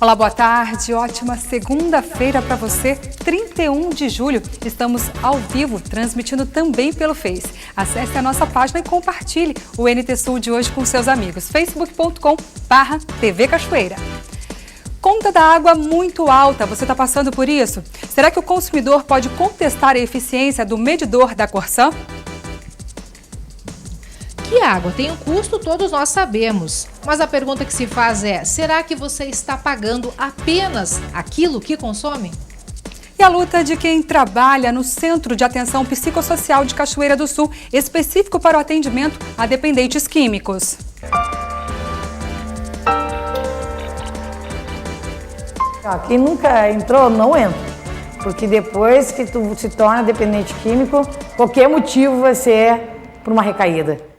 Olá, boa tarde, ótima segunda-feira para você, 31 de julho. Estamos ao vivo, transmitindo também pelo Face. Acesse a nossa página e compartilhe o NT Sul de hoje com seus amigos. facebook.com/TV Cachoeira. Conta da água muito alta, você está passando por isso? Será que o consumidor pode contestar a eficiência do medidor da Corsan? Que a água tem um custo, todos nós sabemos. Mas a pergunta que se faz é, será que você está pagando apenas aquilo que consome? E a luta de quem trabalha no Centro de Atenção Psicossocial de Cachoeira do Sul, específico para o atendimento a dependentes químicos. Quem nunca entrou, não entra. Porque depois que tu se torna dependente químico, qualquer motivo vai ser por uma recaída.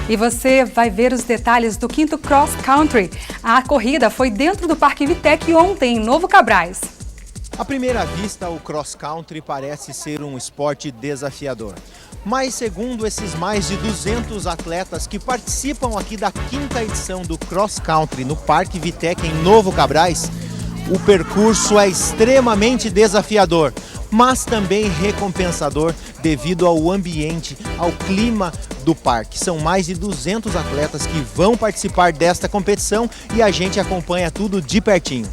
E você vai ver os detalhes do 5º Cross Country. A corrida foi dentro do Parque Vitec ontem, em Novo Cabrais. À primeira vista, o cross country parece ser um esporte desafiador. Mas segundo esses mais de 200 atletas que participam aqui da 5ª edição do cross country no Parque Vitec, em Novo Cabrais, o percurso é extremamente desafiador, mas também recompensador devido ao ambiente, ao clima do parque. São mais de 200 atletas que vão participar desta competição e a gente acompanha tudo de pertinho.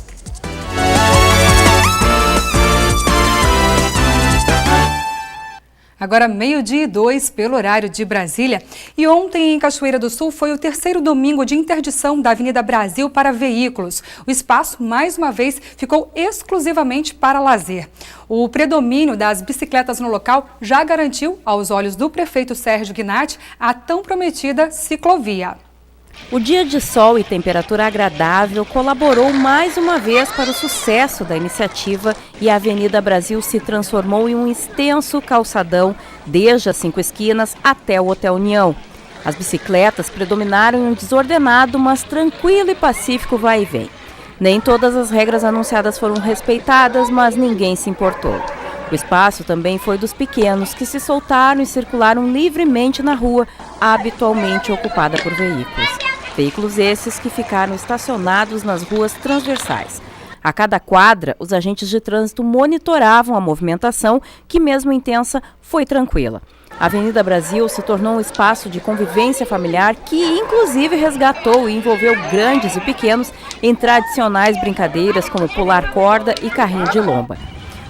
Agora 12:02 pelo horário de Brasília. E ontem em Cachoeira do Sul foi o 3º domingo de interdição da Avenida Brasil para veículos. O espaço, mais uma vez, ficou exclusivamente para lazer. O predomínio das bicicletas no local já garantiu, aos olhos do prefeito Sérgio Gnatti, a tão prometida ciclovia. O dia de sol e temperatura agradável colaborou mais uma vez para o sucesso da iniciativa e a Avenida Brasil se transformou em um extenso calçadão, desde as 5 esquinas até o Hotel União. As bicicletas predominaram em um desordenado, mas tranquilo e pacífico vai e vem. Nem todas as regras anunciadas foram respeitadas, mas ninguém se importou. O espaço também foi dos pequenos, que se soltaram e circularam livremente na rua, habitualmente ocupada por veículos. Veículos esses que ficaram estacionados nas ruas transversais. A cada quadra, os agentes de trânsito monitoravam a movimentação, que mesmo intensa, foi tranquila. A Avenida Brasil se tornou um espaço de convivência familiar que, inclusive, resgatou e envolveu grandes e pequenos em tradicionais brincadeiras como pular corda e carrinho de lomba.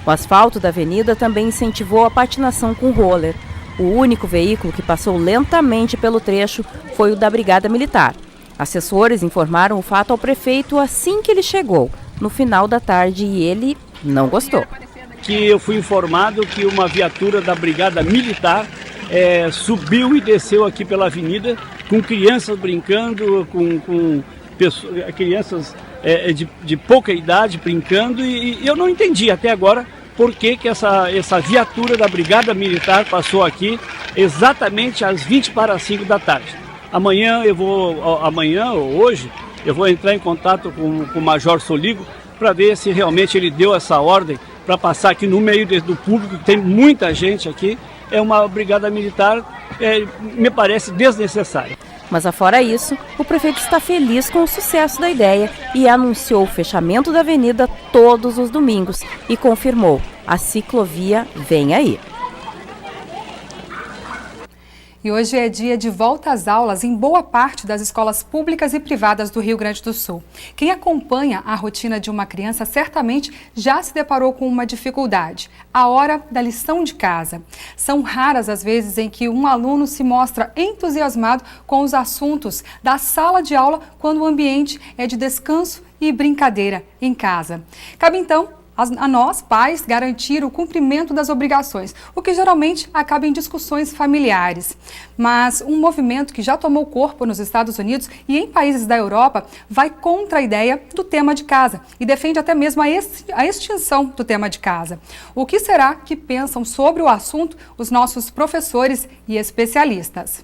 O asfalto da avenida também incentivou a patinação com roller. O único veículo que passou lentamente pelo trecho foi o da Brigada Militar. Assessores informaram o fato ao prefeito assim que ele chegou, no final da tarde, e ele não gostou. Que eu fui informado que uma viatura da Brigada Militar subiu e desceu aqui pela avenida com crianças brincando, com crianças de pouca idade brincando, e eu não entendi até agora por que essa viatura da Brigada Militar passou aqui exatamente às 5:20 da tarde. Amanhã ou hoje, eu vou entrar em contato com o Major Soligo para ver se realmente ele deu essa ordem para passar aqui no meio do público, que tem muita gente aqui. É uma Brigada Militar, me parece desnecessária. Mas afora isso, o prefeito está feliz com o sucesso da ideia e anunciou o fechamento da avenida todos os domingos e confirmou: a ciclovia vem aí. E hoje é dia de volta às aulas em boa parte das escolas públicas e privadas do Rio Grande do Sul. Quem acompanha a rotina de uma criança certamente já se deparou com uma dificuldade: a hora da lição de casa. São raras as vezes em que um aluno se mostra entusiasmado com os assuntos da sala de aula quando o ambiente é de descanso e brincadeira em casa. Cabe então a nós, pais, garantir o cumprimento das obrigações, o que geralmente acaba em discussões familiares. Mas um movimento que já tomou corpo nos Estados Unidos e em países da Europa vai contra a ideia do tema de casa e defende até mesmo a extinção do tema de casa. O que será que pensam sobre o assunto os nossos professores e especialistas?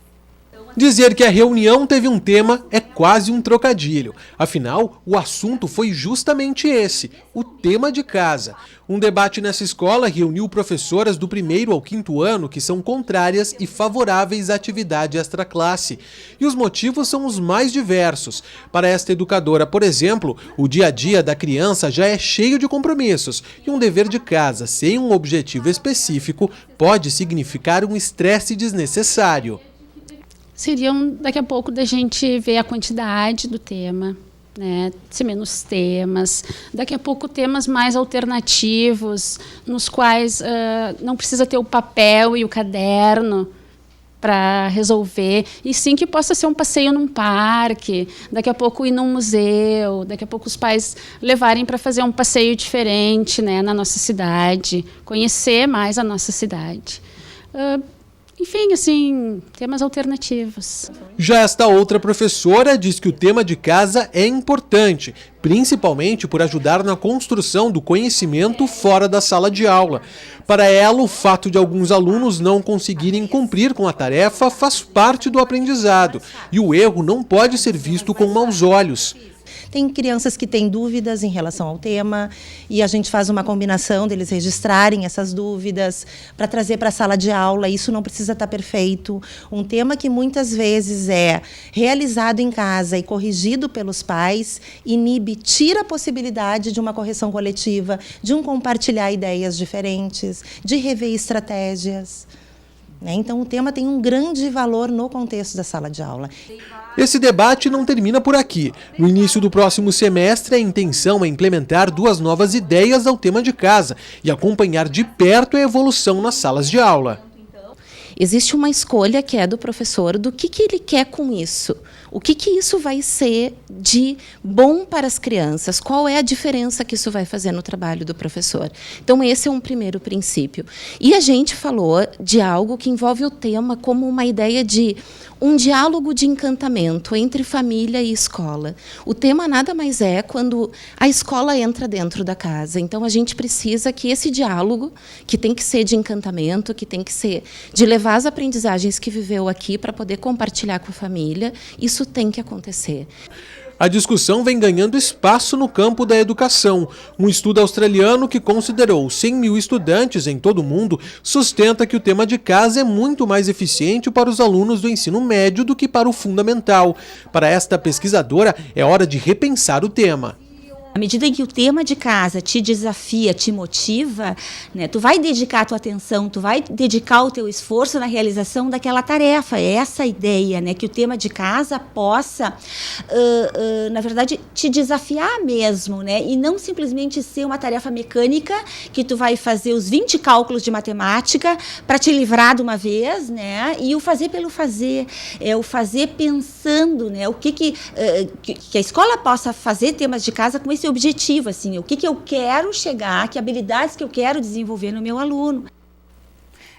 Dizer que a reunião teve um tema é quase um trocadilho. Afinal, o assunto foi justamente esse, o tema de casa. Um debate nessa escola reuniu professoras do 1º ao 5º ano que são contrárias e favoráveis à atividade extraclasse. E os motivos são os mais diversos. Para esta educadora, por exemplo, o dia a dia da criança já é cheio de compromissos e um dever de casa sem um objetivo específico pode significar um estresse desnecessário. Seriam daqui a pouco da gente ver a quantidade do tema, né, ser menos temas, daqui a pouco temas mais alternativos, nos quais não precisa ter o papel e o caderno para resolver, e sim que possa ser um passeio num parque, daqui a pouco ir num museu, daqui a pouco os pais levarem para fazer um passeio diferente, né, na nossa cidade, conhecer mais a nossa cidade. Enfim, assim, temas alternativos. Já esta outra professora diz que o tema de casa é importante, principalmente por ajudar na construção do conhecimento fora da sala de aula. Para ela, o fato de alguns alunos não conseguirem cumprir com a tarefa faz parte do aprendizado, e o erro não pode ser visto com maus olhos. Tem crianças que têm dúvidas em relação ao tema e a gente faz uma combinação deles registrarem essas dúvidas para trazer para a sala de aula. Isso não precisa estar perfeito. Um tema que muitas vezes é realizado em casa e corrigido pelos pais inibe, tira a possibilidade de uma correção coletiva, de um compartilhar ideias diferentes, de rever estratégias. Então, o tema tem um grande valor no contexto da sala de aula. Esse debate não termina por aqui. No início do próximo semestre, a intenção é implementar 2 novas ideias ao tema de casa e acompanhar de perto a evolução nas salas de aula. Existe uma escolha que é do professor do que ele quer com isso. O que isso vai ser de bom para as crianças? Qual é a diferença que isso vai fazer no trabalho do professor? Então, esse é um primeiro princípio. E a gente falou de algo que envolve o tema como uma ideia de um diálogo de encantamento entre família e escola. O tema nada mais é quando a escola entra dentro da casa. Então, a gente precisa que esse diálogo, que tem que ser de encantamento, que tem que ser de levar as aprendizagens que viveu aqui para poder compartilhar com a família, isso tem que acontecer. A discussão vem ganhando espaço no campo da educação. Um estudo australiano que considerou 100 mil estudantes em todo o mundo sustenta que o tema de casa é muito mais eficiente para os alunos do ensino médio do que para o fundamental. Para esta pesquisadora, é hora de repensar o tema. À medida em que o tema de casa te desafia, te motiva, né, tu vai dedicar a tua atenção, tu vai dedicar o teu esforço na realização daquela tarefa. É essa a ideia, né, que o tema de casa possa, na verdade, te desafiar mesmo, né, e não simplesmente ser uma tarefa mecânica que tu vai fazer os 20 cálculos de matemática para te livrar de uma vez, né, e o fazer pelo fazer, é o fazer pensando, né, o que a escola possa fazer temas de casa com esse objetivo, assim, o que eu quero chegar, que habilidades que eu quero desenvolver no meu aluno.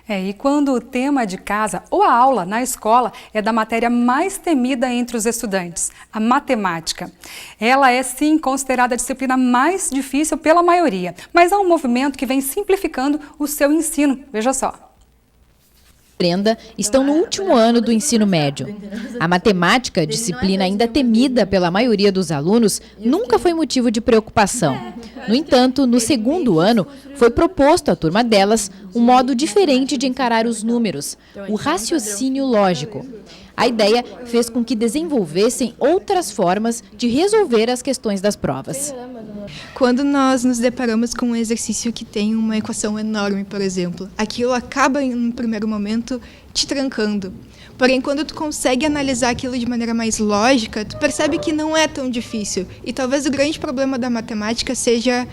E quando o tema de casa ou a aula na escola é da matéria mais temida entre os estudantes, a matemática. Ela é, sim, considerada a disciplina mais difícil pela maioria, mas há um movimento que vem simplificando o seu ensino. Veja só. Brenda estão no último ano do ensino médio. A matemática, disciplina ainda temida pela maioria dos alunos, nunca foi motivo de preocupação. No entanto, no segundo ano, foi proposto à turma delas um modo diferente de encarar os números, o raciocínio lógico. A ideia fez com que desenvolvessem outras formas de resolver as questões das provas. Quando nós nos deparamos com um exercício que tem uma equação enorme, por exemplo, aquilo acaba, em um primeiro momento, te trancando. Porém, quando tu consegue analisar aquilo de maneira mais lógica, tu percebe que não é tão difícil. E talvez o grande problema da matemática seja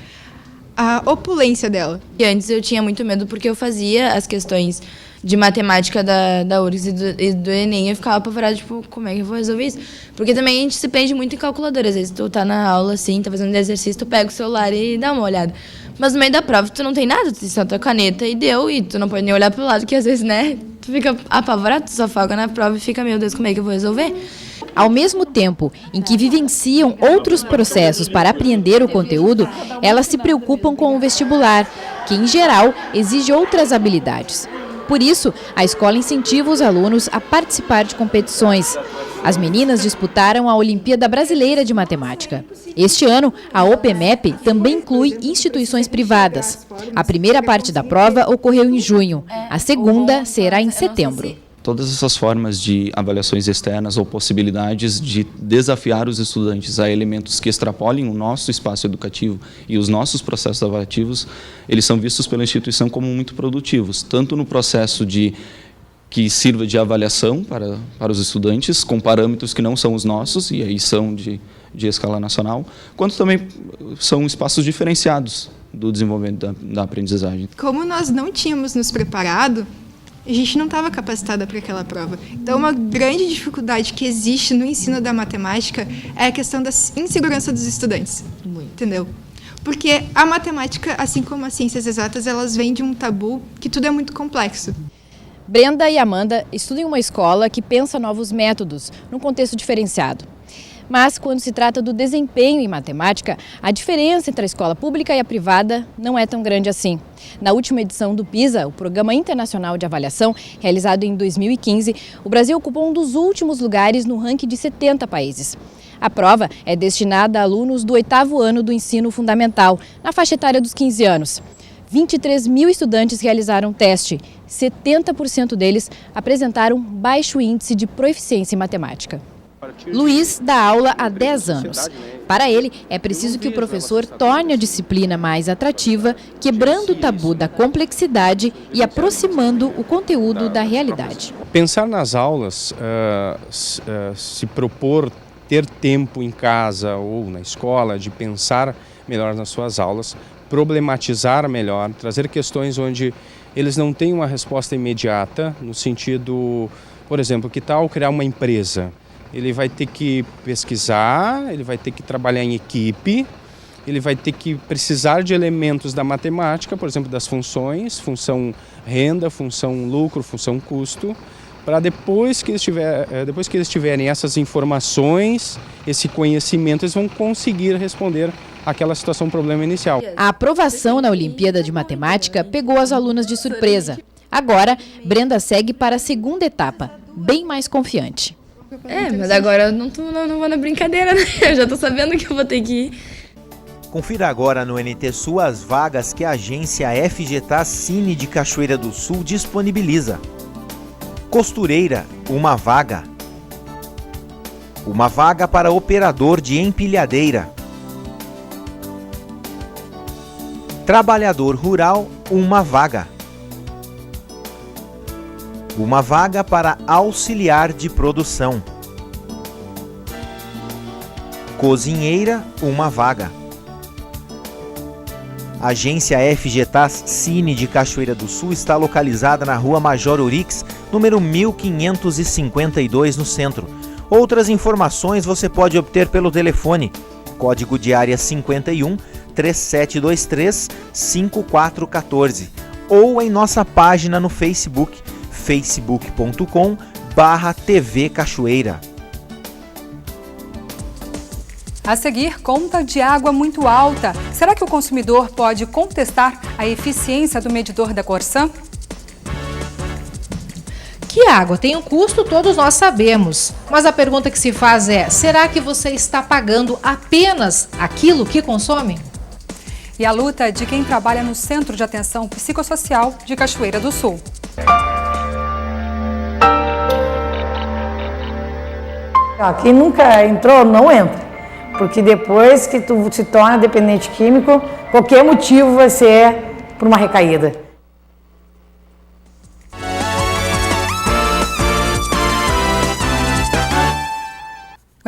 a opulência dela. E antes eu tinha muito medo porque eu fazia as questões de matemática da URGS e do Enem, eu ficava apavorada, tipo, como é que eu vou resolver isso? Porque também a gente se prende muito em calculadora. Às vezes tu tá na aula, assim, tá fazendo exercício, tu pega o celular e dá uma olhada. Mas no meio da prova tu não tem nada, tu tem só tua caneta e deu, e tu não pode nem olhar pro lado, que às vezes, né, tu fica apavorado, tu só foca na prova e fica, meu Deus, como é que eu vou resolver? Ao mesmo tempo em que vivenciam outros processos para aprender o conteúdo, elas se preocupam com o vestibular, que em geral exige outras habilidades. Por isso, a escola incentiva os alunos a participar de competições. As meninas disputaram a Olimpíada Brasileira de Matemática. Este ano, a OPMEP também inclui instituições privadas. A primeira parte da prova ocorreu em junho, a segunda será em setembro. Todas essas formas de avaliações externas ou possibilidades de desafiar os estudantes a elementos que extrapolem o nosso espaço educativo e os nossos processos avaliativos, eles são vistos pela instituição como muito produtivos, tanto no processo que sirva de avaliação para os estudantes, com parâmetros que não são os nossos, e aí são de escala nacional, quanto também são espaços diferenciados do desenvolvimento da aprendizagem. Como nós não tínhamos nos preparado, a gente não estava capacitada para aquela prova. Então, uma grande dificuldade que existe no ensino da matemática é a questão da insegurança dos estudantes. Muito. Entendeu? Porque a matemática, assim como as ciências exatas, elas vêm de um tabu que tudo é muito complexo. Brenda e Amanda estudam em uma escola que pensa novos métodos, num contexto diferenciado. Mas, quando se trata do desempenho em matemática, a diferença entre a escola pública e a privada não é tão grande assim. Na última edição do PISA, o Programa Internacional de Avaliação, realizado em 2015, o Brasil ocupou um dos últimos lugares no ranking de 70 países. A prova é destinada a alunos do 8º ano do ensino fundamental, na faixa etária dos 15 anos. 23 mil estudantes realizaram o teste. 70% deles apresentaram baixo índice de proficiência em matemática. Luiz dá aula há 10 anos. Para ele, é preciso que o professor torne a disciplina mais atrativa, quebrando o tabu da complexidade e aproximando o conteúdo da realidade. Pensar nas aulas, se propor ter tempo em casa ou na escola de pensar melhor nas suas aulas, problematizar melhor, trazer questões onde eles não têm uma resposta imediata, no sentido, por exemplo, que tal criar uma empresa? Ele vai ter que pesquisar, ele vai ter que trabalhar em equipe, ele vai ter que precisar de elementos da matemática, por exemplo, das funções, função renda, função lucro, função custo, para depois que eles tiverem essas informações, esse conhecimento, eles vão conseguir responder àquela situação, problema inicial. A aprovação na Olimpíada de Matemática pegou as alunas de surpresa. Agora, Brenda segue para a segunda etapa, bem mais confiante. Mas agora eu não vou na brincadeira, né? Eu já tô sabendo que eu vou ter que ir. Confira agora no NT Sul as vagas que a agência FGTAS Cine de Cachoeira do Sul disponibiliza. Costureira, uma vaga. Uma vaga para operador de empilhadeira. Trabalhador rural, uma vaga. Uma vaga para auxiliar de produção. Cozinheira, uma vaga. A agência FGTAS Cine de Cachoeira do Sul está localizada na Rua Major Urix, número 1552, no centro. Outras informações você pode obter pelo telefone, código de área 51 3723 5414, ou em nossa página no Facebook, facebook.com/TV Cachoeira. A seguir, conta de água muito alta. Será que o consumidor pode contestar a eficiência do medidor da Corsan? Que a água tem um custo, todos nós sabemos. Mas a pergunta que se faz é, será que você está pagando apenas aquilo que consome? E a luta de quem trabalha no Centro de Atenção Psicossocial de Cachoeira do Sul. Quem nunca entrou, não entra. Porque depois que tu se torna dependente químico, qualquer motivo vai ser por uma recaída.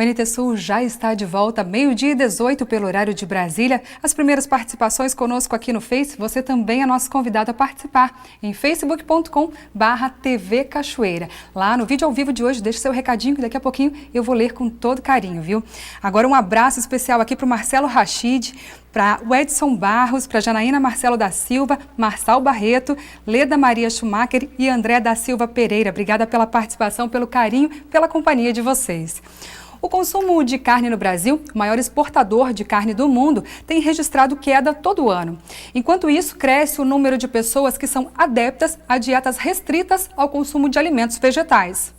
O NT Sul já está de volta, 12h18 pelo horário de Brasília. As primeiras participações conosco aqui no Face, você também é nosso convidado a participar em facebook.com/TV Cachoeira. Lá no vídeo ao vivo de hoje, deixe seu recadinho que daqui a pouquinho eu vou ler com todo carinho, viu? Agora um abraço especial aqui para o Marcelo Rachid, para o Edson Barros, para Janaína Marcelo da Silva, Marçal Barreto, Leda Maria Schumacher e André da Silva Pereira. Obrigada pela participação, pelo carinho, pela companhia de vocês. O consumo de carne no Brasil, o maior exportador de carne do mundo, tem registrado queda todo ano. Enquanto isso, cresce o número de pessoas que são adeptas a dietas restritas ao consumo de alimentos vegetais.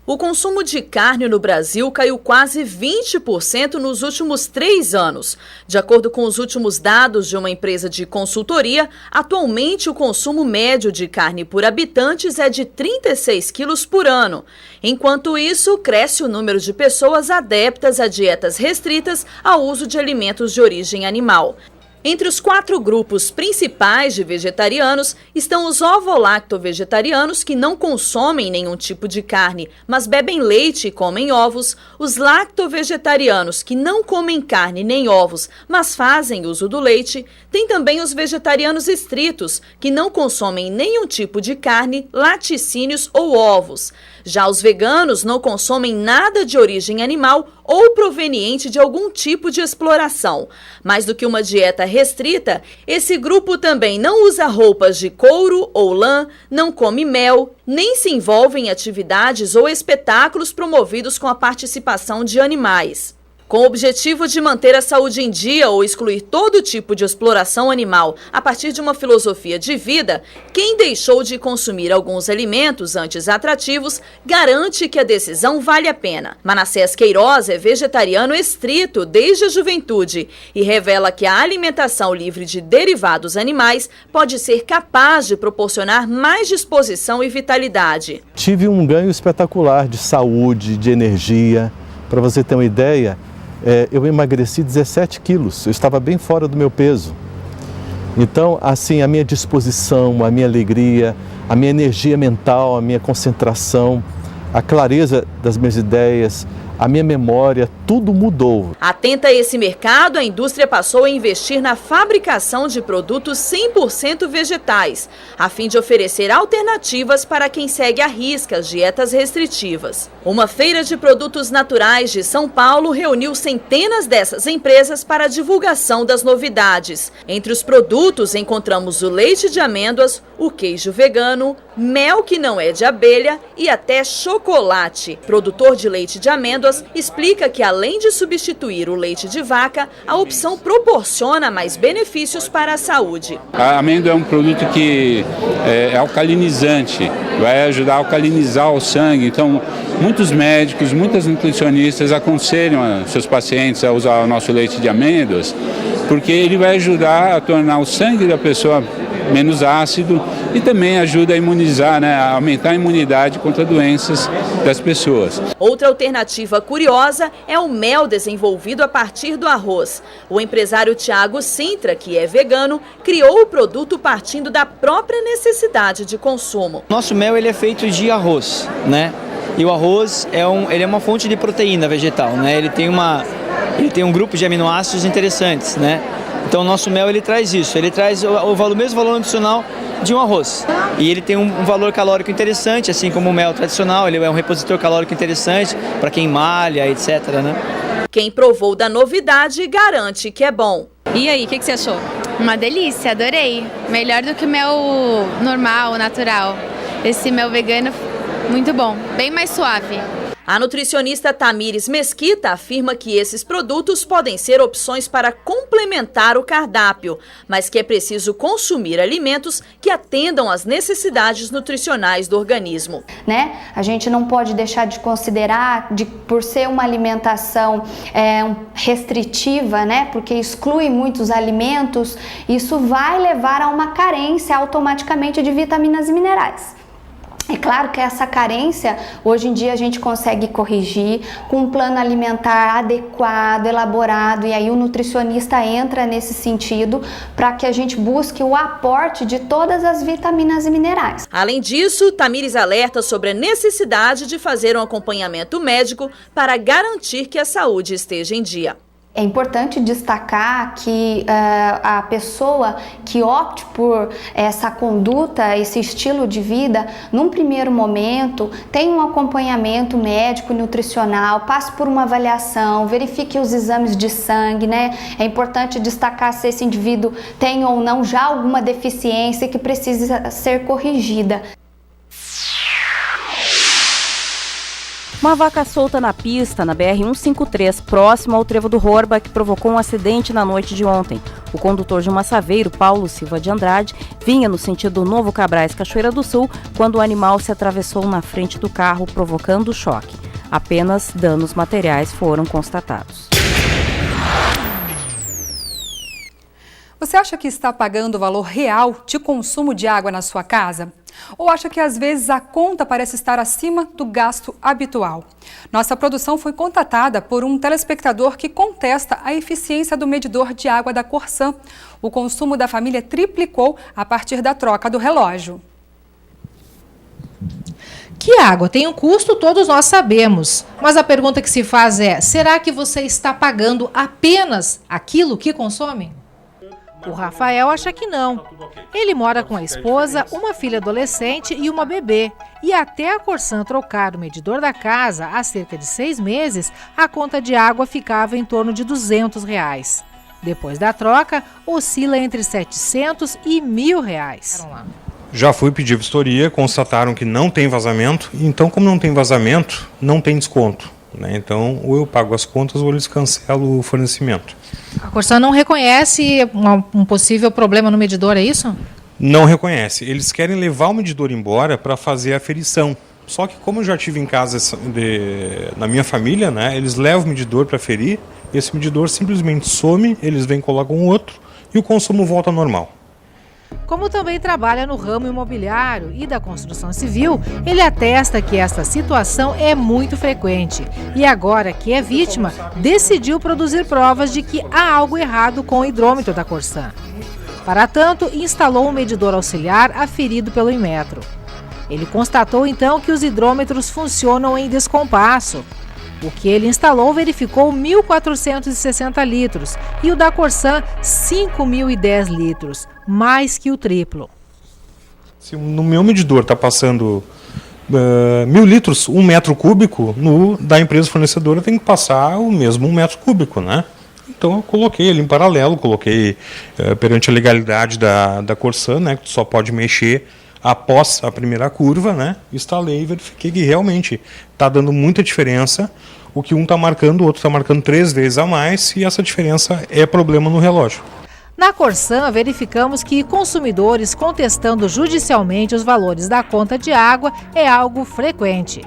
O consumo de carne no Brasil caiu quase 20% nos últimos 3 anos. De acordo com os últimos dados de uma empresa de consultoria, atualmente o consumo médio de carne por habitantes é de 36 quilos por ano. Enquanto isso, cresce o número de pessoas adeptas a dietas restritas ao uso de alimentos de origem animal. Entre os 4 grupos principais de vegetarianos estão os ovo-lacto-vegetarianos, que não consomem nenhum tipo de carne, mas bebem leite e comem ovos, os lacto-vegetarianos, que não comem carne nem ovos, mas fazem uso do leite. Tem também os vegetarianos estritos, que não consomem nenhum tipo de carne, laticínios ou ovos. Já os veganos não consomem nada de origem animal ou proveniente de algum tipo de exploração. Mais do que uma dieta restrita, esse grupo também não usa roupas de couro ou lã, não come mel, nem se envolve em atividades ou espetáculos promovidos com a participação de animais. Com o objetivo de manter a saúde em dia ou excluir todo tipo de exploração animal a partir de uma filosofia de vida, quem deixou de consumir alguns alimentos antes atrativos garante que a decisão vale a pena. Manassés Queiroz é vegetariano estrito desde a juventude e revela que a alimentação livre de derivados animais pode ser capaz de proporcionar mais disposição e vitalidade. Tive um ganho espetacular de saúde, de energia. Para você ter uma ideia, eu emagreci 17 quilos, eu estava bem fora do meu peso. Então, assim, a minha disposição, a minha alegria, a minha energia mental, a minha concentração, a clareza das minhas ideias, a minha memória, tudo mudou. Atenta a esse mercado, a indústria passou a investir na fabricação de produtos 100% vegetais, a fim de oferecer alternativas para quem segue à risca as dietas restritivas. Uma feira de produtos naturais de São Paulo reuniu centenas dessas empresas para a divulgação das novidades. Entre os produtos encontramos o leite de amêndoas, o queijo vegano, mel que não é de abelha e até chocolate. Produtor de leite de amêndoas explica que, além de substituir o leite de vaca, a opção proporciona mais benefícios para a saúde. A amêndoa é um produto que é alcalinizante, vai ajudar a alcalinizar o sangue. Então, muitos médicos, muitas nutricionistas aconselham seus pacientes a usar o nosso leite de amêndoas, porque ele vai ajudar a tornar o sangue da pessoa menos ácido e também ajuda a imunizar, a aumentar a imunidade contra doenças das pessoas. Outra alternativa curiosa é o mel desenvolvido a partir do arroz. O empresário Tiago Sintra, que é vegano, criou o produto partindo da própria necessidade de consumo. Nosso mel ele é feito de arroz, E o arroz ele é uma fonte de proteína vegetal, Ele tem um grupo de aminoácidos interessantes, Então o nosso mel ele traz isso, ele traz o mesmo valor nutricional de um arroz. E ele tem um valor calórico interessante, assim como o mel tradicional, ele é um repositor calórico interessante para quem malha, etc. Quem provou da novidade garante que é bom. E aí, o que você achou? Uma delícia, adorei. Melhor do que o mel normal, natural. Esse mel vegano, muito bom, bem mais suave. A nutricionista Tamires Mesquita afirma que esses produtos podem ser opções para complementar o cardápio, mas que é preciso consumir alimentos que atendam às necessidades nutricionais do organismo. A gente não pode deixar de considerar, por ser uma alimentação restritiva, porque exclui muitos alimentos, isso vai levar a uma carência automaticamente de vitaminas e minerais. É claro que essa carência, hoje em dia a gente consegue corrigir com um plano alimentar adequado, elaborado, e aí o nutricionista entra nesse sentido para que a gente busque o aporte de todas as vitaminas e minerais. Além disso, Tamires alerta sobre a necessidade de fazer um acompanhamento médico para garantir que a saúde esteja em dia. É importante destacar que a pessoa que opte por essa conduta, esse estilo de vida, num primeiro momento, tem um acompanhamento médico, nutricional, passe por uma avaliação, verifique os exames de sangue, É importante destacar se esse indivíduo tem ou não já alguma deficiência que precisa ser corrigida. Uma vaca solta na pista, na BR-153, próximo ao trevo do Rorbach, provocou um acidente na noite de ontem. O condutor de uma Saveiro, Paulo Silva de Andrade, vinha no sentido Novo Cabrais, Cachoeira do Sul, quando o animal se atravessou na frente do carro, provocando choque. Apenas danos materiais foram constatados. Você acha que está pagando o valor real de consumo de água na sua casa? Ou acha que às vezes a conta parece estar acima do gasto habitual? Nossa produção foi contatada por um telespectador que contesta a eficiência do medidor de água da Corsan. O consumo da família triplicou a partir da troca do relógio. Que a água tem um custo, todos nós sabemos. Mas a pergunta que se faz é: será que você está pagando apenas aquilo que consome? O Rafael acha que não. Ele mora com a esposa, uma filha adolescente e uma bebê. E até a Corsan trocar o medidor da casa há cerca de 6 meses, a conta de água ficava em torno de R$200. Depois da troca, oscila entre R$700 e R$1.000. Já fui pedir vistoria, constataram que não tem vazamento. Então, como não tem vazamento, não tem desconto, né? Então, ou eu pago as contas ou eles cancelam o fornecimento. A Corsan não reconhece um possível problema no medidor, é isso? Não reconhece. Eles querem levar o medidor embora para fazer a aferição. Só que como eu já tive em casa na minha família, né, eles levam o medidor para aferir, esse medidor simplesmente some, eles vêm e colocam outro e o consumo volta ao normal. Como também trabalha no ramo imobiliário e da construção civil, ele atesta que esta situação é muito frequente. E agora que é vítima, decidiu produzir provas de que há algo errado com o hidrômetro da Corsan. Para tanto, instalou um medidor auxiliar aferido pelo Inmetro. Ele constatou então que os hidrômetros funcionam em descompasso. O que ele instalou verificou 1.460 litros e o da Corsan 5.010 litros, mais que o triplo. Se no meu medidor está passando 1.000 litros, 1 metro cúbico, no da empresa fornecedora tem que passar o mesmo 1 metro cúbico, né? Então eu coloquei ele em paralelo, coloquei perante a legalidade da Corsan, né, que tu só pode mexer após a primeira curva, né? Instalei e verifiquei que realmente está dando muita diferença. O que um está marcando, o outro está marcando 3 vezes a mais, e essa diferença é problema no relógio. Na Corsan, verificamos que consumidores contestando judicialmente os valores da conta de água é algo frequente.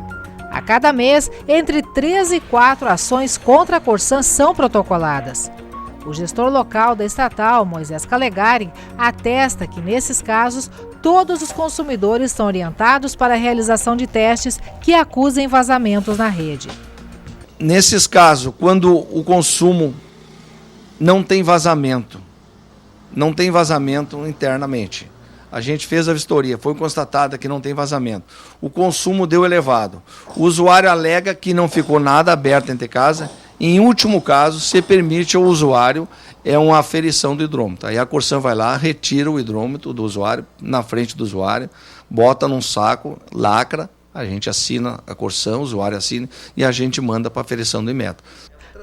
A cada mês, entre 3 e 4 ações contra a Corsan são protocoladas. O gestor local da estatal, Moisés Calegari, atesta que, nesses casos, todos os consumidores estão orientados para a realização de testes que acusem vazamentos na rede. Nesses casos, quando o consumo não tem vazamento internamente, a gente fez a vistoria, foi constatada que não tem vazamento, o consumo deu elevado, o usuário alega que não ficou nada aberto dentro de casa. Em último caso, se permite ao usuário uma aferição do hidrômetro. Aí a Corsan vai lá, retira o hidrômetro do usuário, na frente do usuário, bota num saco, lacra, a gente assina a Corsan, o usuário assina, e a gente manda para a aferição do Inmetro.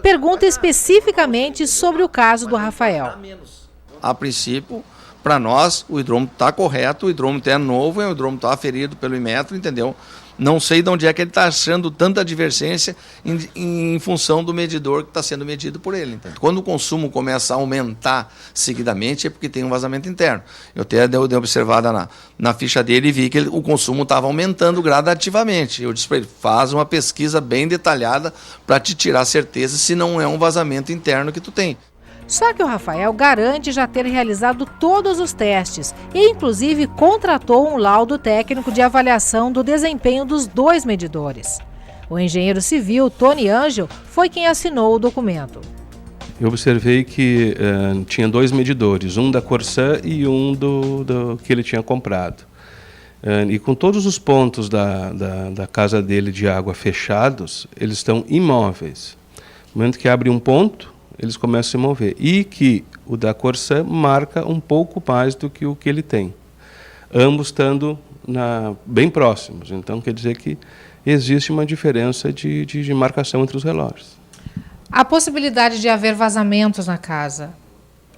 Pergunta especificamente sobre o caso do Rafael. A princípio, para nós, o hidrômetro está correto, o hidrômetro é novo, o hidrômetro está aferido pelo Inmetro, entendeu? Não sei de onde é que ele está achando tanta divergência em função do medidor que está sendo medido por ele. Então, quando o consumo começa a aumentar seguidamente, é porque tem um vazamento interno. Eu até dei observada na ficha dele e vi que o consumo estava aumentando gradativamente. Eu disse para ele: faz uma pesquisa bem detalhada para te tirar certeza se não é um vazamento interno que tu tem. Só que o Rafael garante já ter realizado todos os testes e, inclusive, contratou um laudo técnico de avaliação do desempenho dos 2 medidores. O engenheiro civil, Tony Angel, foi quem assinou o documento. Eu observei que tinha 2 medidores, um da Corsan e um do que ele tinha comprado. E com todos os pontos da casa dele de água fechados, eles estão imóveis. No momento que abre um ponto, eles começam a se mover. E que o da Corsan marca um pouco mais do que o que ele tem. Ambos estando bem próximos. Então, quer dizer que existe uma diferença de marcação entre os relógios. A possibilidade de haver vazamentos na casa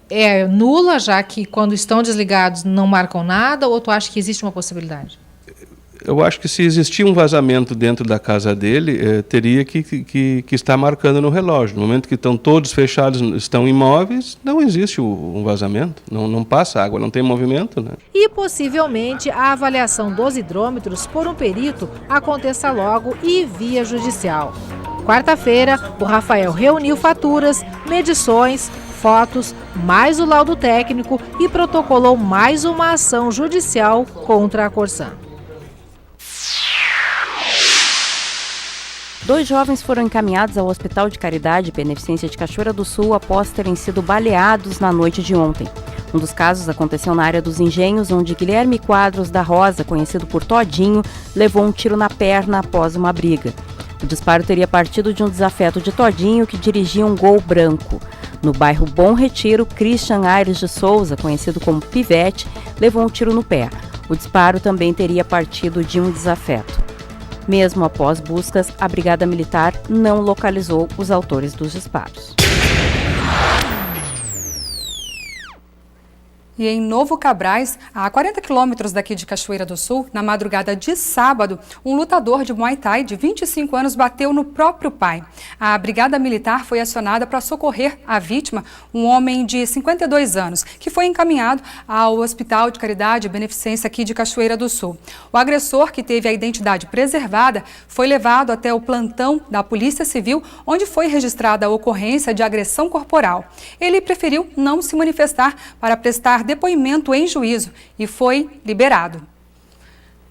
é nula, já que quando estão desligados não marcam nada, ou tu acha que existe uma possibilidade? Eu acho que se existir um vazamento dentro da casa dele, teria que estar marcando no relógio. No momento que estão todos fechados, estão imóveis, não existe um vazamento, não passa água, não tem movimento, né? E possivelmente a avaliação dos hidrômetros por um perito aconteça logo e via judicial. Quarta-feira, o Rafael reuniu faturas, medições, fotos, mais o laudo técnico e protocolou mais uma ação judicial contra a Corsan. 2 jovens foram encaminhados ao Hospital de Caridade e Beneficência de Cachoeira do Sul após terem sido baleados na noite de ontem. Um dos casos aconteceu na área dos Engenhos, onde Guilherme Quadros da Rosa, conhecido por Todinho, levou um tiro na perna após uma briga. O disparo teria partido de um desafeto de Todinho, que dirigia um Gol branco. No bairro Bom Retiro, Christian Aires de Souza, conhecido como Pivete, levou um tiro no pé. O disparo também teria partido de um desafeto. Mesmo após buscas, a Brigada Militar não localizou os autores dos disparos. E em Novo Cabrais, a 40 quilômetros daqui de Cachoeira do Sul, na madrugada de sábado, um lutador de Muay Thai de 25 anos bateu no próprio pai. A Brigada Militar foi acionada para socorrer a vítima, um homem de 52 anos, que foi encaminhado ao Hospital de Caridade e Beneficência aqui de Cachoeira do Sul. O agressor, que teve a identidade preservada, foi levado até o plantão da Polícia Civil, onde foi registrada a ocorrência de agressão corporal. Ele preferiu não se manifestar para prestar depoimento em juízo e foi liberado.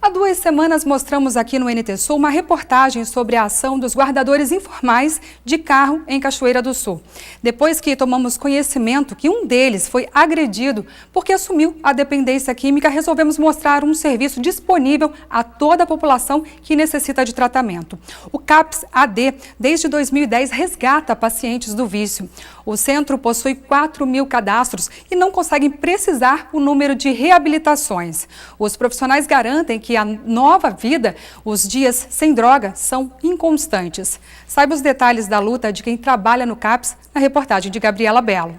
Há 2 semanas mostramos aqui no NT Sul uma reportagem sobre a ação dos guardadores informais de carro em Cachoeira do Sul. Depois que tomamos conhecimento que um deles foi agredido porque assumiu a dependência química, resolvemos mostrar um serviço disponível a toda a população que necessita de tratamento. O CAPS AD, desde 2010, resgata pacientes do vício. O centro possui 4.000 cadastros e não consegue precisar o número de reabilitações. Os profissionais garantem que a nova vida, os dias sem droga, são inconstantes. Saiba os detalhes da luta de quem trabalha no CAPS na reportagem de Gabriela Belo.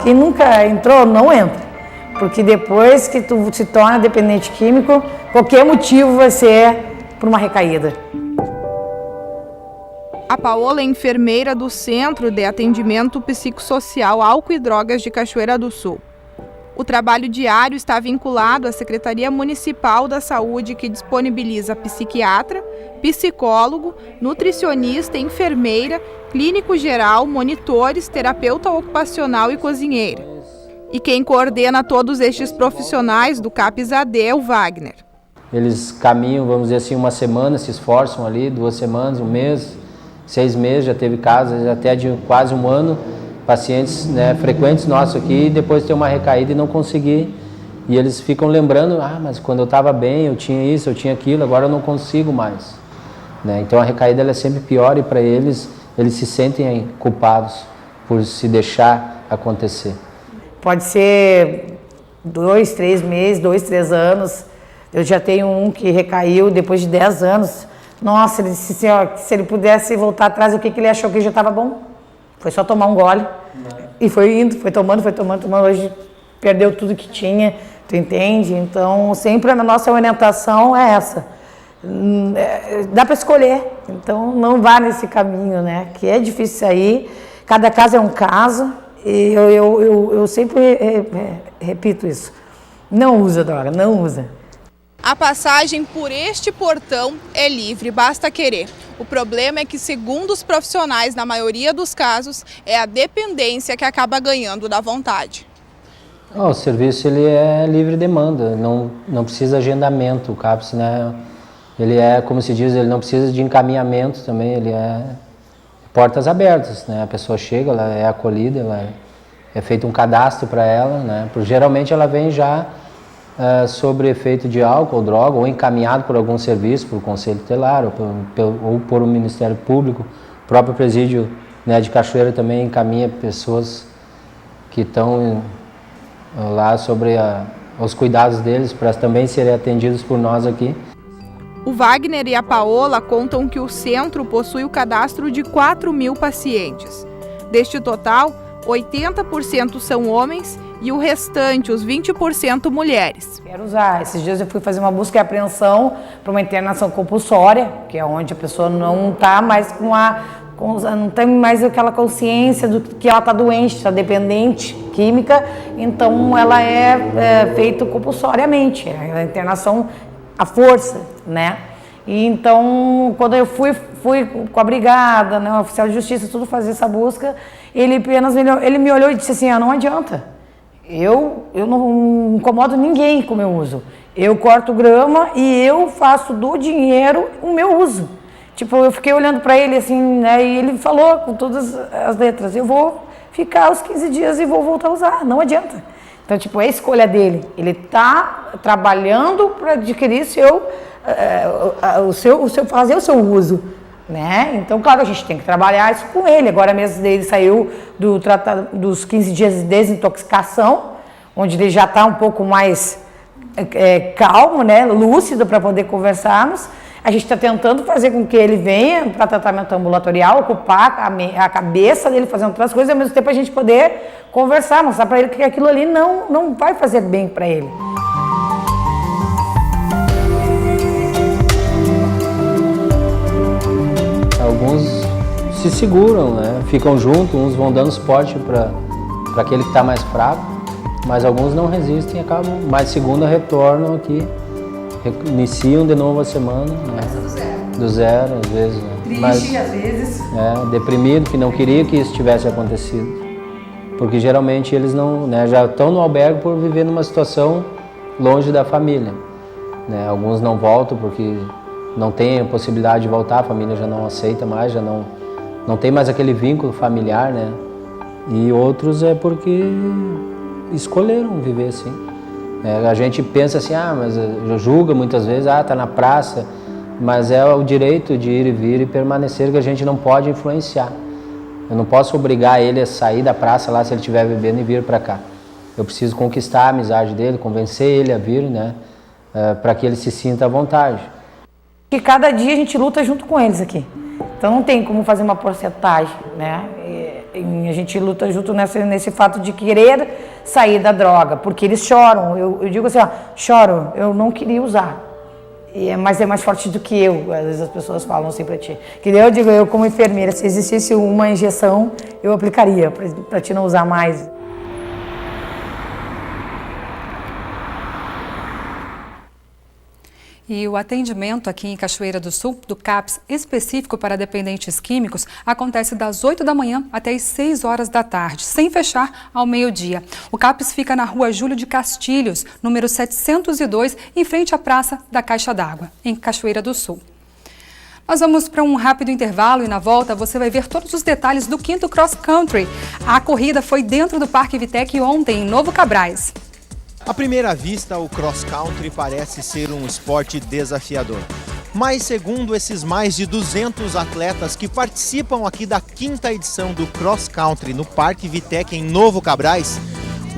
Quem nunca entrou, não entra. Porque depois que tu se torna dependente químico, qualquer motivo vai ser por uma recaída. A Paola é enfermeira do Centro de Atendimento Psicossocial Álcool e Drogas de Cachoeira do Sul. O trabalho diário está vinculado à Secretaria Municipal da Saúde, que disponibiliza psiquiatra, psicólogo, nutricionista, enfermeira, clínico geral, monitores, terapeuta ocupacional e cozinheira. E quem coordena todos estes profissionais do CAPS AD é o Wagner. Eles caminham, vamos dizer assim, uma semana, se esforçam ali, 2 semanas, 1 mês, 6 meses, já teve casos até de quase 1 ano, pacientes, né, frequentes nossos aqui, e depois ter uma recaída e não conseguir. E eles ficam lembrando, mas quando eu estava bem, eu tinha isso, eu tinha aquilo, agora eu não consigo mais. Né? Então a recaída ela é sempre pior e para eles se sentem culpados por se deixar acontecer. Pode ser 2, 3 meses, 2, 3 anos. Eu já tenho um que recaiu depois de 10 anos. Nossa, ele disse assim, ó, se ele pudesse voltar atrás, o que ele achou que já estava bom? Foi só tomar um gole. E foi indo, foi tomando. Hoje perdeu tudo que tinha, tu entende? Então, sempre a nossa orientação é essa. Dá para escolher, então não vá nesse caminho, né? Que é difícil sair, cada caso é um caso. E eu sempre repito isso. Não usa droga, não usa. A passagem por este portão é livre, basta querer. O problema é que, segundo os profissionais, na maioria dos casos, é a dependência que acaba ganhando da vontade. O serviço ele é livre demanda, não precisa agendamento. O CAPS, né, ele é, como se diz, ele não precisa de encaminhamento também, ele é portas abertas, né? A pessoa chega, ela é acolhida, é feito um cadastro para ela, né? Porque geralmente ela vem já sobre efeito de álcool ou droga, ou encaminhado por algum serviço, por Conselho Tutelar, ou por o Ministério Público. O próprio presídio, né, de Cachoeira também encaminha pessoas que estão lá sobre os cuidados deles, para também serem atendidos por nós aqui. O Wagner e a Paola contam que o centro possui o cadastro de 4.000 pacientes. Deste total, 80% são homens e o restante, os 20%, mulheres. Quero usar. Esses dias eu fui fazer uma busca e apreensão para uma internação compulsória, que é onde a pessoa não está mais não tem mais aquela consciência do que ela está doente, está dependente química, então ela é feita compulsoriamente, é a internação à força, né? E então, quando eu fui com a brigada, né, o oficial de justiça, tudo fazer essa busca, ele me olhou e disse assim, não adianta, eu não incomodo ninguém com o meu uso, eu corto grama e eu faço do dinheiro o meu uso. Tipo, eu fiquei olhando para ele assim, né, e ele falou com todas as letras, eu vou ficar os 15 dias e vou voltar a usar, não adianta. Então, tipo, é a escolha dele, ele está trabalhando para adquirir fazer o seu uso, né? Então, claro, a gente tem que trabalhar isso com ele. Agora mesmo ele saiu dos 15 dias de desintoxicação, onde ele já está um pouco mais calmo, né, lúcido para poder conversarmos. A gente está tentando fazer com que ele venha para tratamento ambulatorial, ocupar a cabeça dele, fazendo outras coisas, e ao mesmo tempo a gente poder conversar, mostrar para ele que aquilo ali não vai fazer bem para ele. Alguns se seguram, né? Ficam juntos, uns vão dando suporte para aquele que está mais fraco, mas alguns não resistem e acabam, mais segunda retornam aqui. Iniciam de novo a semana, né? Do zero, às vezes. Né? Triste, às vezes. Deprimido, que não queria que isso tivesse acontecido. Porque geralmente eles não, né, já estão no albergue por viver numa situação longe da família. Né? Alguns não voltam porque não tem a possibilidade de voltar, a família já não aceita mais, já não tem mais aquele vínculo familiar, né? E outros é porque escolheram viver assim. A gente pensa assim, mas julga muitas vezes, tá na praça, mas é o direito de ir e vir e permanecer que a gente não pode influenciar. Eu não posso obrigar ele a sair da praça lá se ele estiver bebendo e vir para cá. Eu preciso conquistar a amizade dele, convencer ele a vir, né, para que ele se sinta à vontade. E cada dia a gente luta junto com eles aqui. Então não tem como fazer uma porcentagem, né? E a gente luta junto nesse fato de querer sair da droga, porque eles choram. Eu digo assim, choro, eu não queria usar, mas é mais forte do que eu. Às vezes as pessoas falam assim pra ti. Que eu digo, eu como enfermeira, se existisse uma injeção, eu aplicaria pra te não usar mais. E o atendimento aqui em Cachoeira do Sul, do CAPS, específico para dependentes químicos, acontece das 8 da manhã até as 6 horas da tarde, sem fechar ao meio-dia. O CAPS fica na rua Júlio de Castilhos, número 702, em frente à Praça da Caixa d'Água, em Cachoeira do Sul. Nós vamos para um rápido intervalo e na volta você vai ver todos os detalhes do 5º Cross Country. A corrida foi dentro do Parque Vitec ontem, em Novo Cabrais. À primeira vista, o cross country parece ser um esporte desafiador. Mas segundo esses mais de 200 atletas que participam aqui da 5ª edição do cross country no Parque Vitec em Novo Cabrais,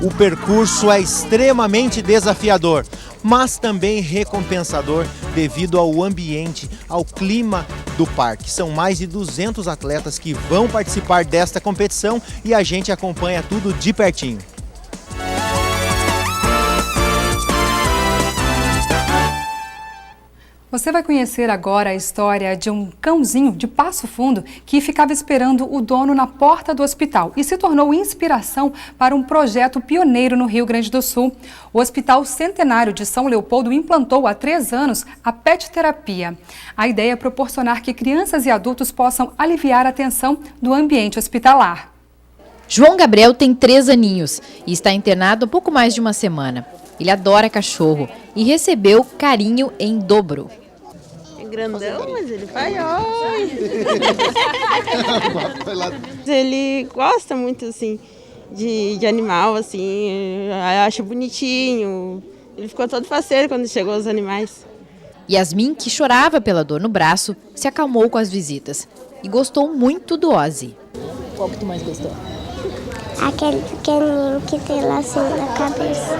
o percurso é extremamente desafiador, mas também recompensador devido ao ambiente, ao clima do parque. São mais de 200 atletas que vão participar desta competição e a gente acompanha tudo de pertinho. Você vai conhecer agora a história de um cãozinho de Passo Fundo que ficava esperando o dono na porta do hospital e se tornou inspiração para um projeto pioneiro no Rio Grande do Sul. O Hospital Centenário de São Leopoldo implantou há 3 anos a pet terapia. A ideia é proporcionar que crianças e adultos possam aliviar a tensão do ambiente hospitalar. João Gabriel tem 3 aninhos e está internado há pouco mais de uma semana. Ele adora cachorro e recebeu carinho em dobro. É grandão, mas ele faz oi. Ele gosta muito, assim, de animal, assim, acha bonitinho. Ele ficou todo faceiro quando chegou os animais. Yasmin, que chorava pela dor no braço, se acalmou com as visitas e gostou muito do Ozzy. Qual que tu mais gostou? Aquele pequenininho que tem lacinho na cabeça.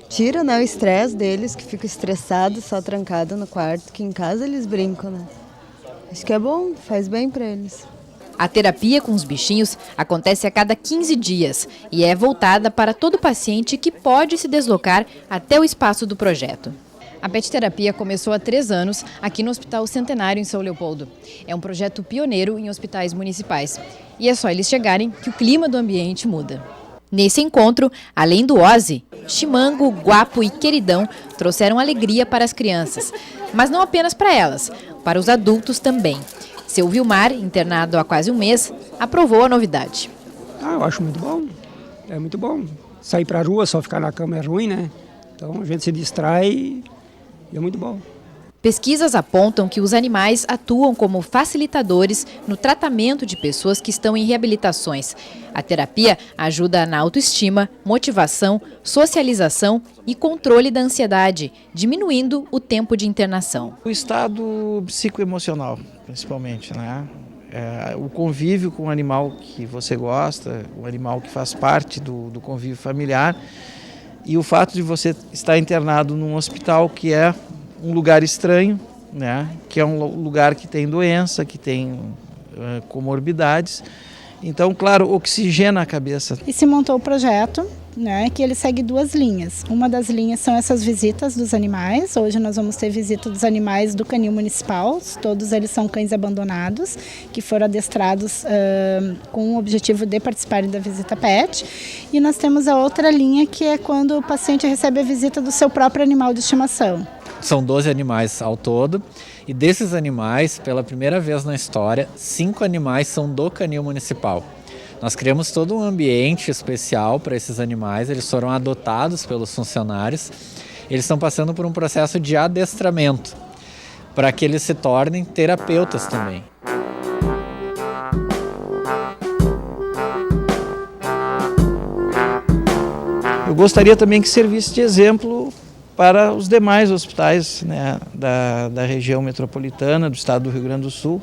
Tira, né, o estresse deles, que ficam estressados, só trancados no quarto, que em casa eles brincam, né? Acho que é bom, faz bem para eles. A terapia com os bichinhos acontece a cada 15 dias e é voltada para todo paciente que pode se deslocar até o espaço do projeto. A Pet Terapia começou há 3 anos aqui no Hospital Centenário, em São Leopoldo. É um projeto pioneiro em hospitais municipais. E é só eles chegarem que o clima do ambiente muda. Nesse encontro, além do Ozzy, Chimango, Guapo e Queridão trouxeram alegria para as crianças. Mas não apenas para elas, para os adultos também. Seu Vilmar, internado há quase um mês, aprovou a novidade. Eu acho muito bom. É muito bom. Sair para a rua, só ficar na cama é ruim, né? Então a gente se distrai e é muito bom. Pesquisas apontam que os animais atuam como facilitadores no tratamento de pessoas que estão em reabilitações. A terapia ajuda na autoestima, motivação, socialização e controle da ansiedade, diminuindo o tempo de internação. O estado psicoemocional, principalmente, né? O convívio com o animal que você gosta, o animal que faz parte do convívio familiar, e o fato de você estar internado num hospital que é um lugar estranho, né? Que é um lugar que tem doença, que tem comorbidades. Então, claro, oxigena a cabeça. E se montou o projeto, né, que ele segue 2 linhas. Uma das linhas são essas visitas dos animais. Hoje nós vamos ter visita dos animais do canil municipal. Todos eles são cães abandonados, que foram adestrados com o objetivo de participarem da visita PET. E nós temos a outra linha, que é quando o paciente recebe a visita do seu próprio animal de estimação. São 12 animais ao todo, e desses animais, pela primeira vez na história, 5 animais são do canil municipal. Nós criamos todo um ambiente especial para esses animais, eles foram adotados pelos funcionários, eles estão passando por um processo de adestramento, para que eles se tornem terapeutas também. Eu gostaria também que servisse de exemplo para os demais hospitais, né, da região metropolitana, do estado do Rio Grande do Sul,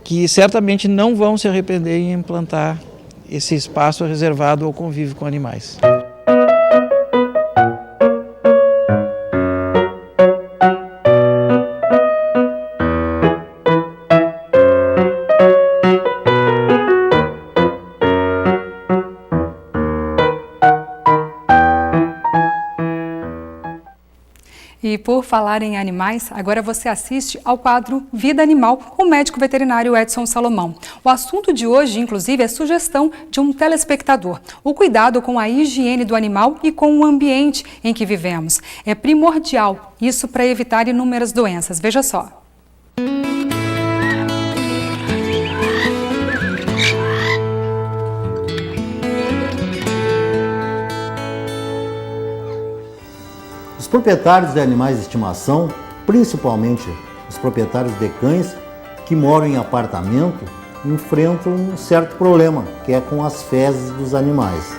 que certamente não vão se arrepender em implantar esse espaço reservado ao convívio com animais. E por falar em animais, agora você assiste ao quadro Vida Animal com o médico veterinário Edson Salomão. O assunto de hoje, inclusive, é sugestão de um telespectador. O cuidado com a higiene do animal e com o ambiente em que vivemos. É primordial isso para evitar inúmeras doenças. Veja só. Os proprietários de animais de estimação, principalmente os proprietários de cães que moram em apartamento, enfrentam um certo problema, que é com as fezes dos animais.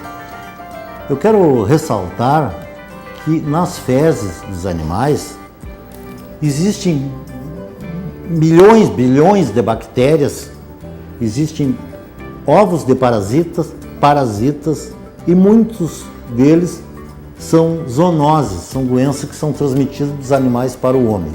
Eu quero ressaltar que nas fezes dos animais existem milhões, bilhões de bactérias, existem ovos de parasitas e muitos deles são zoonoses, são doenças que são transmitidas dos animais para o homem.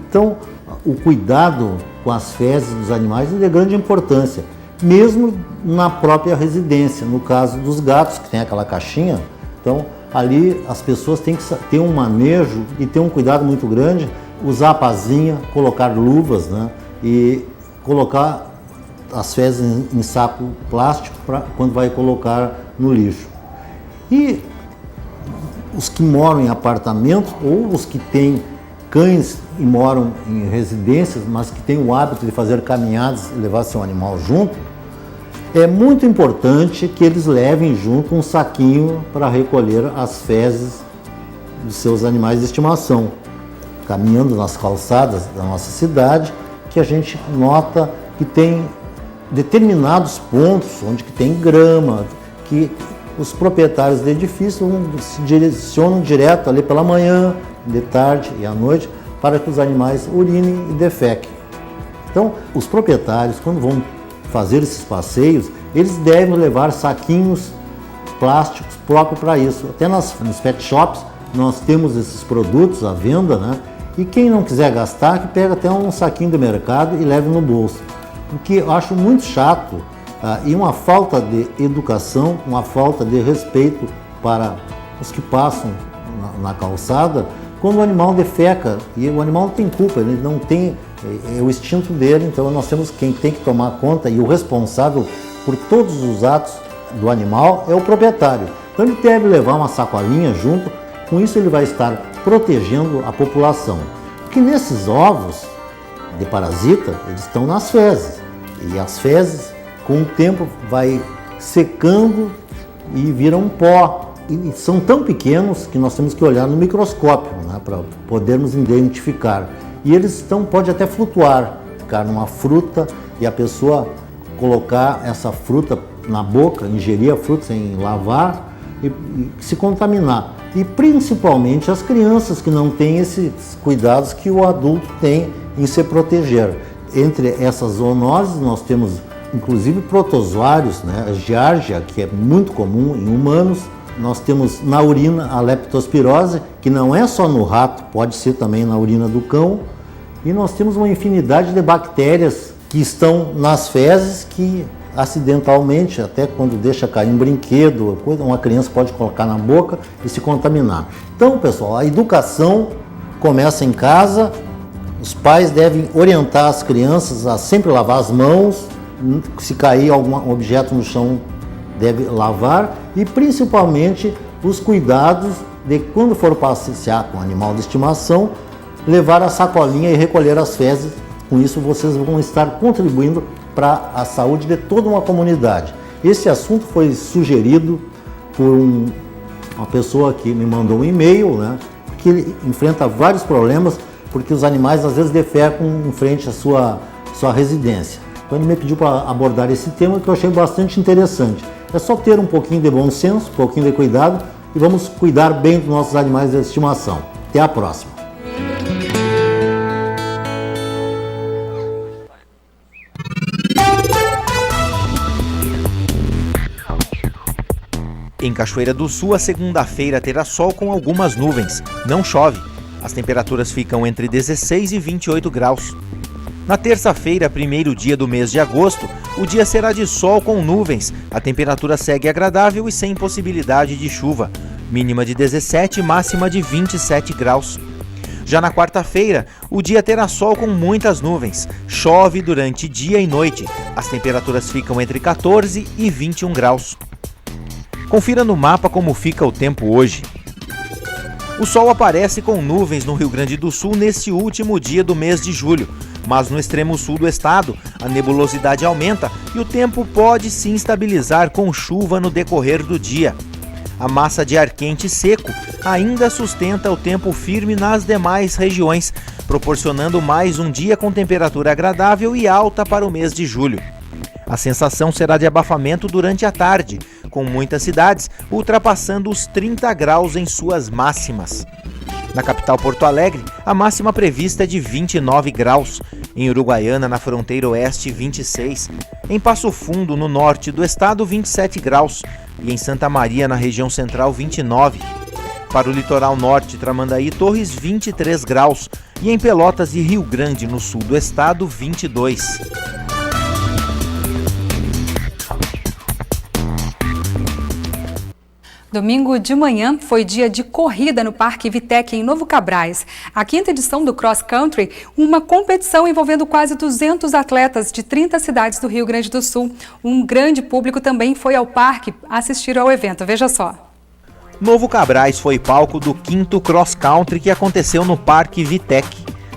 Então, o cuidado com as fezes dos animais é de grande importância, mesmo na própria residência. No caso dos gatos, que tem aquela caixinha, então ali as pessoas têm que ter um manejo e ter um cuidado muito grande, usar a pazinha, colocar luvas, né, e colocar as fezes em saco plástico para quando vai colocar no lixo. E os que moram em apartamentos ou os que têm cães e moram em residências, mas que têm o hábito de fazer caminhadas e levar seu animal junto, é muito importante que eles levem junto um saquinho para recolher as fezes dos seus animais de estimação. Caminhando nas calçadas da nossa cidade, que a gente nota que tem determinados pontos onde que tem grama, que os proprietários de edifícios se direcionam direto ali pela manhã, de tarde e à noite, para que os animais urinem e defequem. Então, os proprietários, quando vão fazer esses passeios, eles devem levar saquinhos plásticos próprios para isso. Até nos pet shops, nós temos esses produtos à venda, né? E quem não quiser gastar, que pega até um saquinho de mercado e leve no bolso. O que eu acho muito chato e uma falta de educação, uma falta de respeito para os que passam na calçada, quando o animal defeca, e o animal não tem culpa, ele não tem, é o instinto dele, então nós temos quem tem que tomar conta, e o responsável por todos os atos do animal é o proprietário. Então ele deve levar uma sacolinha junto, com isso ele vai estar protegendo a população. Porque nesses ovos de parasita, eles estão nas fezes, e as fezes com o tempo vai secando e viram um pó. E são tão pequenos que nós temos que olhar no microscópio, né, para podermos identificar. E eles podem até flutuar, ficar numa fruta e a pessoa colocar essa fruta na boca, ingerir a fruta sem lavar e se contaminar. E principalmente as crianças que não têm esses cuidados que o adulto tem em se proteger. Entre essas zoonoses nós temos inclusive protozoários, né, a giardia, que é muito comum em humanos. Nós temos na urina a leptospirose, que não é só no rato, pode ser também na urina do cão. E nós temos uma infinidade de bactérias que estão nas fezes que acidentalmente, até quando deixa cair um brinquedo, uma criança pode colocar na boca e se contaminar. Então, pessoal, a educação começa em casa, os pais devem orientar as crianças a sempre lavar as mãos, se cair algum objeto no chão, deve lavar, e principalmente os cuidados de quando for passear com animal de estimação, levar a sacolinha e recolher as fezes. Com isso vocês vão estar contribuindo para a saúde de toda uma comunidade. Esse assunto foi sugerido por uma pessoa que me mandou um e-mail, né, que ele enfrenta vários problemas porque os animais às vezes defecam em frente à sua residência. Então ele me pediu para abordar esse tema, que eu achei bastante interessante. É só ter um pouquinho de bom senso, um pouquinho de cuidado, e vamos cuidar bem dos nossos animais de estimação. Até a próxima! Em Cachoeira do Sul, a segunda-feira terá sol com algumas nuvens. Não chove. As temperaturas ficam entre 16 e 28 graus. Na terça-feira, primeiro dia do mês de agosto, o dia será de sol com nuvens. A temperatura segue agradável e sem possibilidade de chuva. Mínima de 17, máxima de 27 graus. Já na quarta-feira, o dia terá sol com muitas nuvens. Chove durante dia e noite. As temperaturas ficam entre 14 e 21 graus. Confira no mapa como fica o tempo hoje. O sol aparece com nuvens no Rio Grande do Sul neste último dia do mês de julho. Mas no extremo sul do estado, a nebulosidade aumenta e o tempo pode se instabilizar com chuva no decorrer do dia. A massa de ar quente e seco ainda sustenta o tempo firme nas demais regiões, proporcionando mais um dia com temperatura agradável e alta para o mês de julho. A sensação será de abafamento durante a tarde, com muitas cidades ultrapassando os 30 graus em suas máximas. Na capital Porto Alegre, a máxima prevista é de 29 graus. Em Uruguaiana, na fronteira oeste, 26. Em Passo Fundo, no norte do estado, 27 graus. E em Santa Maria, na região central, 29. Para o litoral norte, Tramandaí e Torres, 23 graus. E em Pelotas e Rio Grande, no sul do estado, 22. Domingo de manhã foi dia de corrida no Parque Vitec, em Novo Cabrais. A quinta edição do Cross Country, uma competição envolvendo quase 200 atletas de 30 cidades do Rio Grande do Sul. Um grande público também foi ao parque assistir ao evento. Veja só. Novo Cabrais foi palco do 5º Cross Country que aconteceu no Parque Vitec.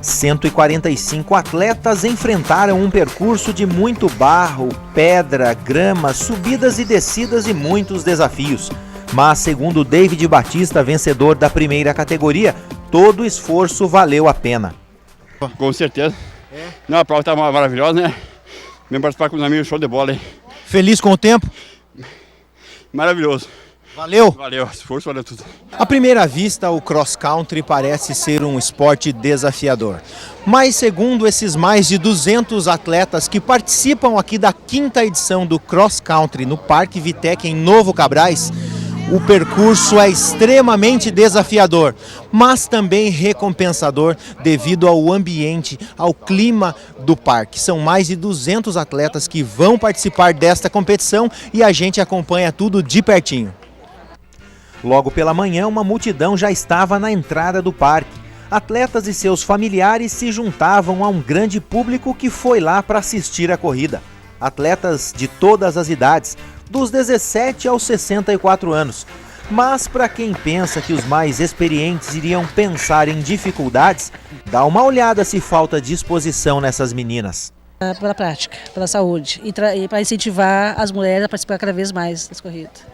145 atletas enfrentaram um percurso de muito barro, pedra, grama, subidas e descidas e muitos desafios. Mas, segundo David Batista, vencedor da primeira categoria, todo o esforço valeu a pena. Com certeza. Não, a prova está maravilhosa, né? Vem participar com os amigos, show de bola, hein? Feliz com o tempo? Maravilhoso. Valeu? Valeu, esforço valeu tudo. À primeira vista, o cross country parece ser um esporte desafiador. Mas segundo esses mais de 200 atletas que participam aqui da 5ª edição do cross country no Parque Vitec, em Novo Cabrais, O percurso é extremamente desafiador, mas também recompensador devido ao ambiente, ao clima do parque. São mais de 200 atletas que vão participar desta competição e a gente acompanha tudo de pertinho. Logo pela manhã, uma multidão já estava na entrada do parque. Atletas e seus familiares se juntavam a um grande público que foi lá para assistir a corrida. Atletas de todas as idades, dos 17 aos 64 anos. Mas para quem pensa que os mais experientes iriam pensar em dificuldades, dá uma olhada se falta disposição nessas meninas. Pela prática, pela saúde e para incentivar as mulheres a participar cada vez mais das corridas.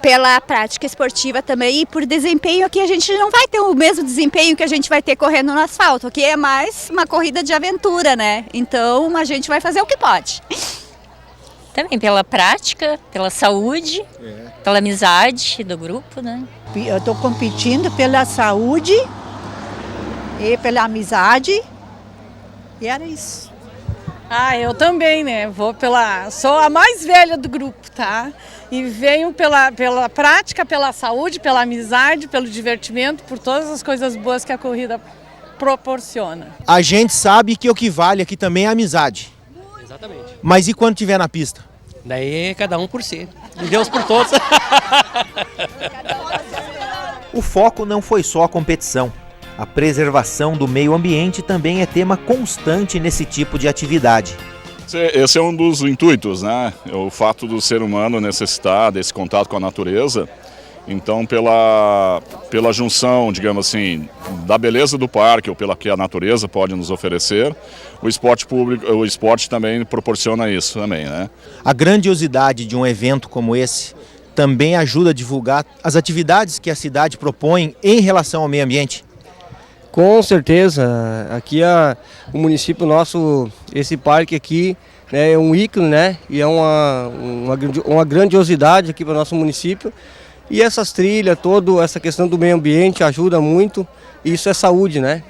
Pela prática esportiva também e por desempenho, aqui a gente não vai ter o mesmo desempenho que a gente vai ter correndo no asfalto, aqui é mais uma corrida de aventura, né? Então a gente vai fazer o que pode. Também pela prática, pela saúde, pela amizade do grupo, né? Eu estou competindo pela saúde e pela amizade e era isso. Eu também, né? Sou a mais velha do grupo, tá? E venho pela prática, pela saúde, pela amizade, pelo divertimento, por todas as coisas boas que a corrida proporciona. A gente sabe que o que vale aqui também é a amizade. Exatamente. Mas e quando estiver na pista? Daí cada um por si. E Deus por todos. O foco não foi só a competição. A preservação do meio ambiente também é tema constante nesse tipo de atividade. Esse é um dos intuitos, né? O fato do ser humano necessitar desse contato com a natureza. Então, pela junção, digamos assim, da beleza do parque ou pela que a natureza pode nos oferecer, o esporte também proporciona isso também, né? A grandiosidade de um evento como esse também ajuda a divulgar as atividades que a cidade propõe em relação ao meio ambiente. Com certeza, aqui o município nosso, esse parque aqui, né, é um ícone, né, e é uma grandiosidade aqui para o nosso município. E essas trilhas, toda essa questão do meio ambiente ajuda muito, e isso é saúde, né?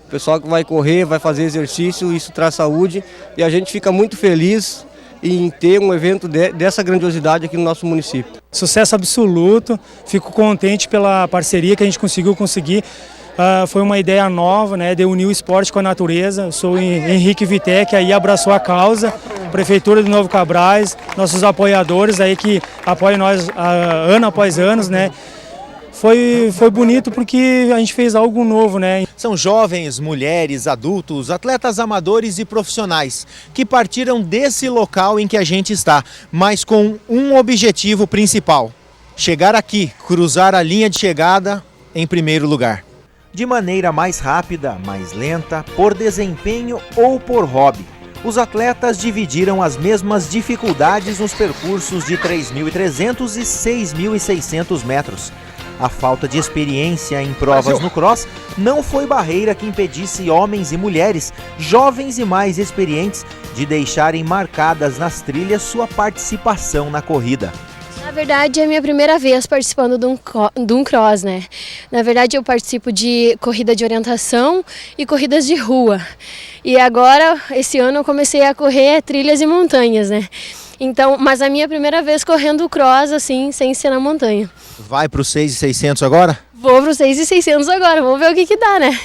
O pessoal que vai correr, vai fazer exercício, isso traz saúde e a gente fica muito feliz em ter um evento dessa grandiosidade aqui no nosso município. Sucesso absoluto, fico contente pela parceria que a gente conseguiu. Foi uma ideia nova, né, de unir o esporte com a natureza. Eu sou o Henrique Vitec, aí abraçou a causa, Prefeitura de Novo Cabrais, nossos apoiadores aí que apoiam nós ano após ano, né. Foi bonito porque a gente fez algo novo, né. São jovens, mulheres, adultos, atletas amadores e profissionais que partiram desse local em que a gente está, mas com um objetivo principal: chegar aqui, cruzar a linha de chegada em primeiro lugar. De maneira mais rápida, mais lenta, por desempenho ou por hobby. Os atletas dividiram as mesmas dificuldades nos percursos de 3.300 e 6.600 metros. A falta de experiência em provas no cross não foi barreira que impedisse homens e mulheres, jovens e mais experientes, de deixarem marcadas nas trilhas sua participação na corrida. Na verdade, é a minha primeira vez participando de um cross, né? Na verdade, eu participo de corrida de orientação e corridas de rua. E agora, esse ano, eu comecei a correr trilhas e montanhas, né? Então, mas a minha primeira vez correndo o cross, assim, sem ser na montanha. Vai para os 6.600 agora? Vou para os 6.600 agora, vamos ver o que dá, né?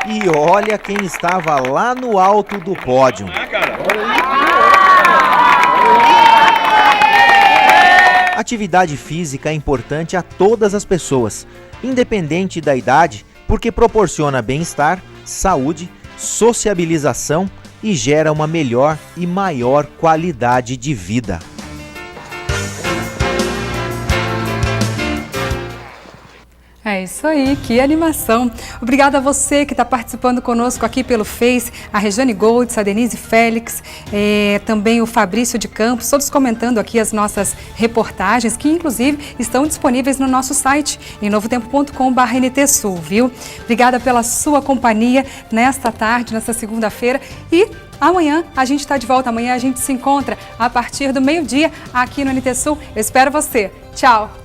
E olha quem estava lá no alto do pódio. Atividade física é importante a todas as pessoas, independente da idade, porque proporciona bem-estar, saúde, sociabilização e gera uma melhor e maior qualidade de vida. É isso aí, que animação. Obrigada a você que está participando conosco aqui pelo Face, a Regiane Golds, a Denise Félix, também o Fabrício de Campos, todos comentando aqui as nossas reportagens, que inclusive estão disponíveis no nosso site, em novotempo.com/NTSul, viu? Obrigada pela sua companhia nesta tarde, nesta segunda-feira, e amanhã a gente está de volta, amanhã a gente se encontra a partir do meio-dia aqui no NTSul. Eu espero você. Tchau!